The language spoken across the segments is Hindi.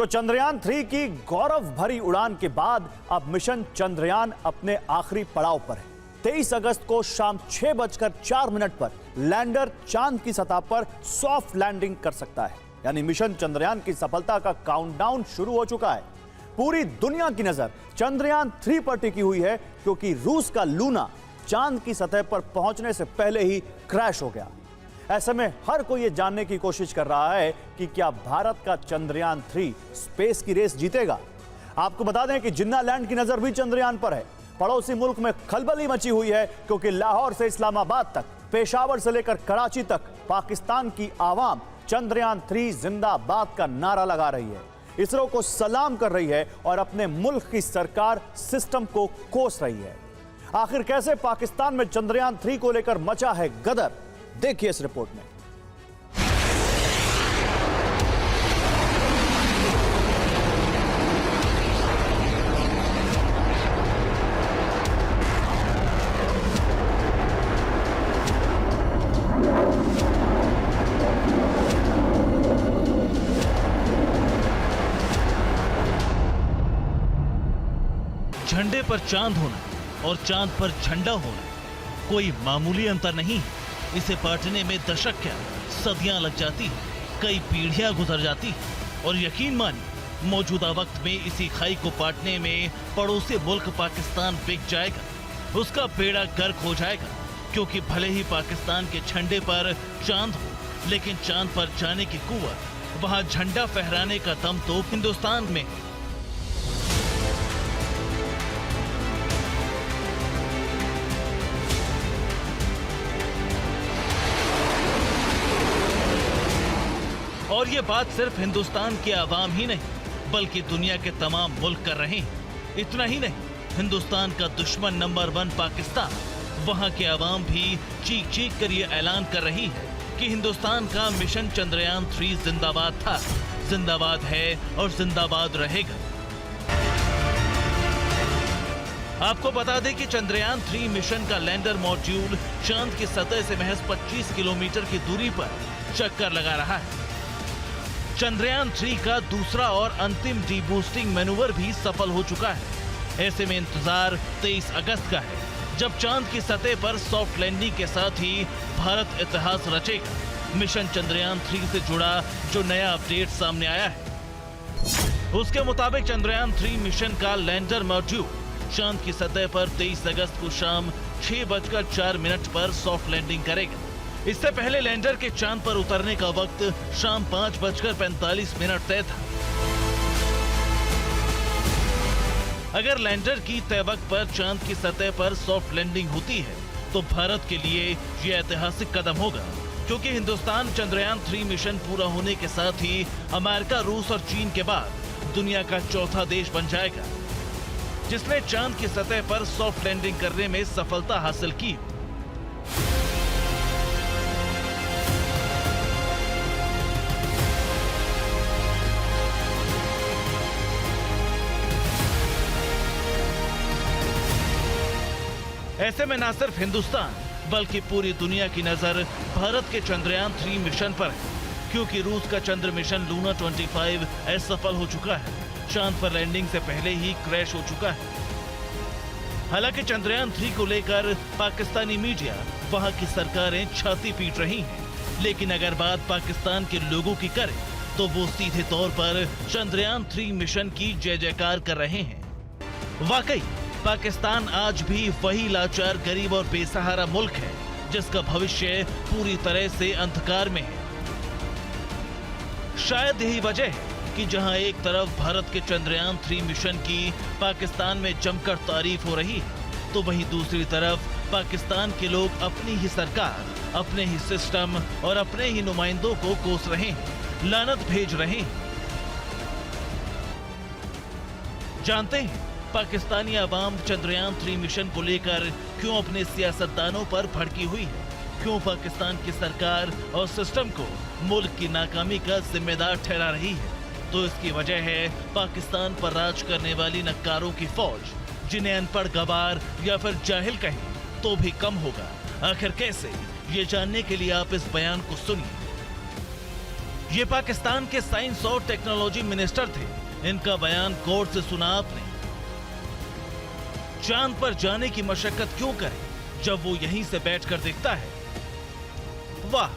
तो चंद्रयान 3 की गौरव भरी उड़ान के बाद अब मिशन चंद्रयान अपने आखिरी पड़ाव पर है। 23 अगस्त को शाम 6:04 पर लैंडर चांद की सतह पर सॉफ्ट लैंडिंग कर सकता है। यानी मिशन चंद्रयान की सफलता का काउंटडाउन शुरू हो चुका है। पूरी दुनिया की नजर चंद्रयान 3 पर टिकी हुई है, क्योंकि रूस का लूना चांद की सतह पर पहुंचने से पहले ही क्रैश हो गया। ऐसे में हर कोई ये जानने की कोशिश कर रहा है कि क्या भारत का चंद्रयान 3 स्पेस की रेस जीतेगा। आपको बता दें कि जिन्ना लैंड की नजर भी चंद्रयान पर है। पड़ोसी मुल्क में खलबली मची हुई है, क्योंकि लाहौर से इस्लामाबाद तक, पेशावर से लेकर कराची तक पाकिस्तान की आवाम चंद्रयान 3 जिंदाबाद का नारा लगा रही है, इसरो को सलाम कर रही है और अपने मुल्क की सरकार सिस्टम को कोस रही है। आखिर कैसे पाकिस्तान में चंद्रयान 3 को लेकर मचा है गदर, देखिए इस रिपोर्ट में। झंडे पर चांद होना और चांद पर झंडा होना कोई मामूली अंतर नहीं है। इसे पाटने में दशक क्या सदियां लग जाती है, कई पीढ़ियां गुजर जाती है और यकीन मानिए मौजूदा वक्त में इसी खाई को पाटने में पड़ोसी मुल्क पाकिस्तान बिक जाएगा, उसका बेड़ा गर्क हो जाएगा। क्योंकि भले ही पाकिस्तान के झंडे पर चांद हो, लेकिन चांद पर जाने की कुव्वत, वहां झंडा फहराने का दम तो हिंदुस्तान में। और ये बात सिर्फ हिंदुस्तान के आवाम ही नहीं, बल्कि दुनिया के तमाम मुल्क कर रहे हैं। इतना ही नहीं, हिंदुस्तान का दुश्मन नंबर 1 पाकिस्तान, वहां के आवाम भी चीख चीख कर ये ऐलान कर रही है कि हिंदुस्तान का मिशन चंद्रयान 3 जिंदाबाद था, जिंदाबाद है और जिंदाबाद रहेगा। आपको बता दें कि चंद्रयान 3 मिशन का लैंडर मॉड्यूल चांद की सतह से महज 25 किलोमीटर की दूरी पर चक्कर लगा रहा है। चंद्रयान 3 का दूसरा और अंतिम डीबूस्टिंग मैनूवर भी सफल हो चुका है। ऐसे में इंतजार 23 अगस्त का है, जब चांद की सतह पर सॉफ्ट लैंडिंग के साथ ही भारत इतिहास रचेगा। मिशन चंद्रयान 3 से जुड़ा जो नया अपडेट सामने आया है, उसके मुताबिक चंद्रयान 3 मिशन का लैंडर मॉड्यूल चांद की सतह पर 23 अगस्त को शाम 6:04 पर सॉफ्ट लैंडिंग करेगा। इससे पहले लैंडर के चांद पर उतरने का वक्त शाम 5:45 तय था। अगर लैंडर की तय वक्त पर चांद की सतह पर सॉफ्ट लैंडिंग होती है, तो भारत के लिए यह ऐतिहासिक कदम होगा, क्योंकि हिंदुस्तान चंद्रयान 3 मिशन पूरा होने के साथ ही अमेरिका, रूस और चीन के बाद दुनिया का चौथा देश बन जाएगा जिसने चांद की सतह पर सॉफ्ट लैंडिंग करने में सफलता हासिल की। ऐसे में न सिर्फ हिंदुस्तान बल्कि पूरी दुनिया की नजर भारत के चंद्रयान 3 मिशन पर है, क्योंकि रूस का चंद्र मिशन लूना 25 असफल हो चुका है, चांद पर लैंडिंग से पहले ही क्रैश हो चुका है। हालांकि चंद्रयान 3 को लेकर पाकिस्तानी मीडिया, वहां की सरकारें छाती पीट रही हैं, लेकिन अगर बात पाकिस्तान के लोगों की करें तो वो सीधे तौर पर चंद्रयान 3 मिशन की जय जयकार कर रहे हैं। वाकई पाकिस्तान आज भी वही लाचार, गरीब और बेसहारा मुल्क है जिसका भविष्य पूरी तरह से अंधकार में है। शायद यही वजह है कि जहां एक तरफ भारत के चंद्रयान 3 मिशन की पाकिस्तान में जमकर तारीफ हो रही है, तो वहीं दूसरी तरफ पाकिस्तान के लोग अपनी ही सरकार, अपने ही सिस्टम और अपने ही नुमाइंदों को कोस रहे हैं, लानत भेज रहे हैं। जानते हैं पाकिस्तानी आवाम चंद्रयान 3 मिशन को लेकर क्यों अपने सियासतदानों पर भड़की हुई है, क्यों पाकिस्तान की सरकार और सिस्टम को मुल्क की नाकामी का जिम्मेदार ठहरा रही है। तो इसकी वजह है पाकिस्तान पर राज करने वाली नक्कारों की फौज, जिन्हें अनपढ़, गवार या फिर जाहिल कहें तो भी कम होगा। आखिर कैसे, ये जानने के लिए आप इस बयान को सुनिए। ये पाकिस्तान के साइंस और टेक्नोलॉजी मिनिस्टर थे। इनका बयान गौर से सुना आपने। चांद पर जाने की मशक्कत क्यों करे जब वो यहीं से बैठकर देखता है। वाह,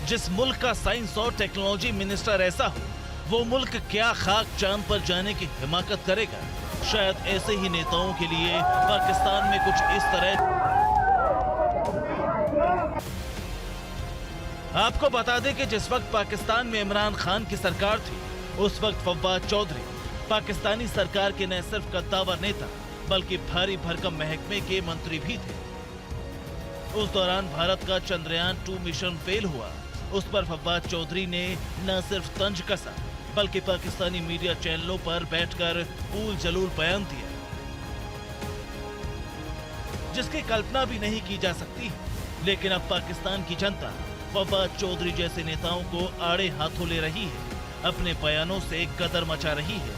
जिस मुल्क का साइंस और टेक्नोलॉजी मिनिस्टर ऐसा हो, वो मुल्क क्या खाक चांद पर जाने की हिमाकत करेगा। शायद ऐसे ही नेताओं के लिए पाकिस्तान में कुछ इस तरह। आपको बता दें कि जिस वक्त पाकिस्तान में इमरान खान की सरकार थी, उस वक्त फव्वाद चौधरी पाकिस्तानी सरकार के न सिर्फ कद्दावर नेता बल्कि भारी भरकम महकमे के मंत्री भी थे। उस दौरान भारत का चंद्रयान 2 मिशन फेल हुआ। उस पर फव्वाद चौधरी ने न सिर्फ तंज कसा बल्कि पाकिस्तानी मीडिया चैनलों पर बैठकर ऊल जलूल बयान दिया, जिसकी कल्पना भी नहीं की जा सकती। लेकिन अब पाकिस्तान की जनता फव्वाद चौधरी जैसे नेताओं को आड़े हाथों ले रही है, अपने बयानों से कदर मचा रही है।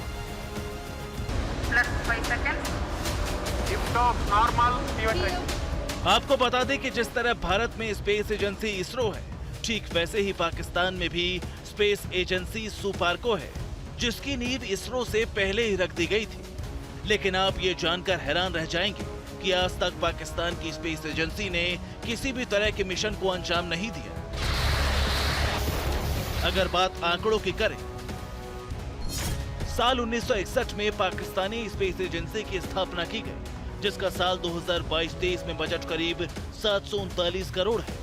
आपको बता दें कि जिस तरह भारत में स्पेस एजेंसी इसरो है, ठीक वैसे ही पाकिस्तान में भी स्पेस एजेंसी सुपार्को है, जिसकी नींव इसरो से पहले ही रख दी गई थी। लेकिन आप ये जानकर हैरान रह जाएंगे कि आज तक पाकिस्तान की स्पेस एजेंसी ने किसी भी तरह के मिशन को अंजाम नहीं दिया। अगर बात आंकड़ों की करें, साल 1961 में पाकिस्तानी स्पेस एजेंसी की स्थापना की गई, जिसका साल 2022-23 में बजट करीब 739 करोड़ है।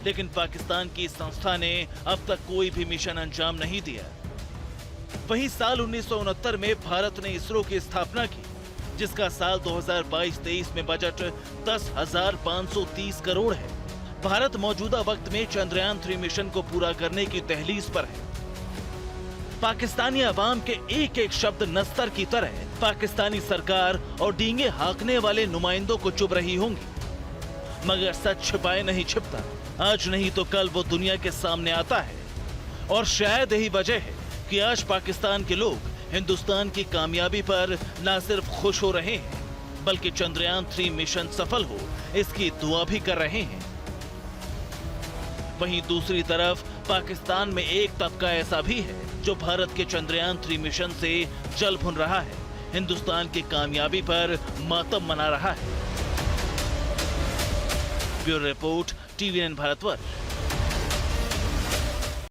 लेकिन पाकिस्तान की इस संस्था ने अब तक कोई भी मिशन अंजाम नहीं दिया। वहीं साल 1969 में भारत ने इसरो की स्थापना की, जिसका साल 2022-23 में बजट 10,530 करोड़ है। भारत मौजूदा वक्त में चंद्रयान 3 मिशन को पूरा करने की तहलीज पर है। पाकिस्तानी अवाम के एक एक शब्द नस्तर की तरह पाकिस्तानी सरकार और डींगे हाँकने वाले नुमाइंदों को चुभ रही होंगी। मगर सच छिपाए नहीं छिपता, आज नहीं तो कल वो दुनिया के सामने आता है। और शायद यही वजह है कि आज पाकिस्तान के लोग हिंदुस्तान की कामयाबी पर न सिर्फ खुश हो रहे हैं, बल्कि चंद्रयान 3 मिशन सफल हो इसकी दुआ भी कर रहे हैं। वहीं दूसरी तरफ पाकिस्तान में एक तबका ऐसा भी है जो भारत के चंद्रयान 3 मिशन से जल भुन रहा है, हिंदुस्तान की कामयाबी पर मातम मना रहा है। Bureau report, TVN Bharatvarsh.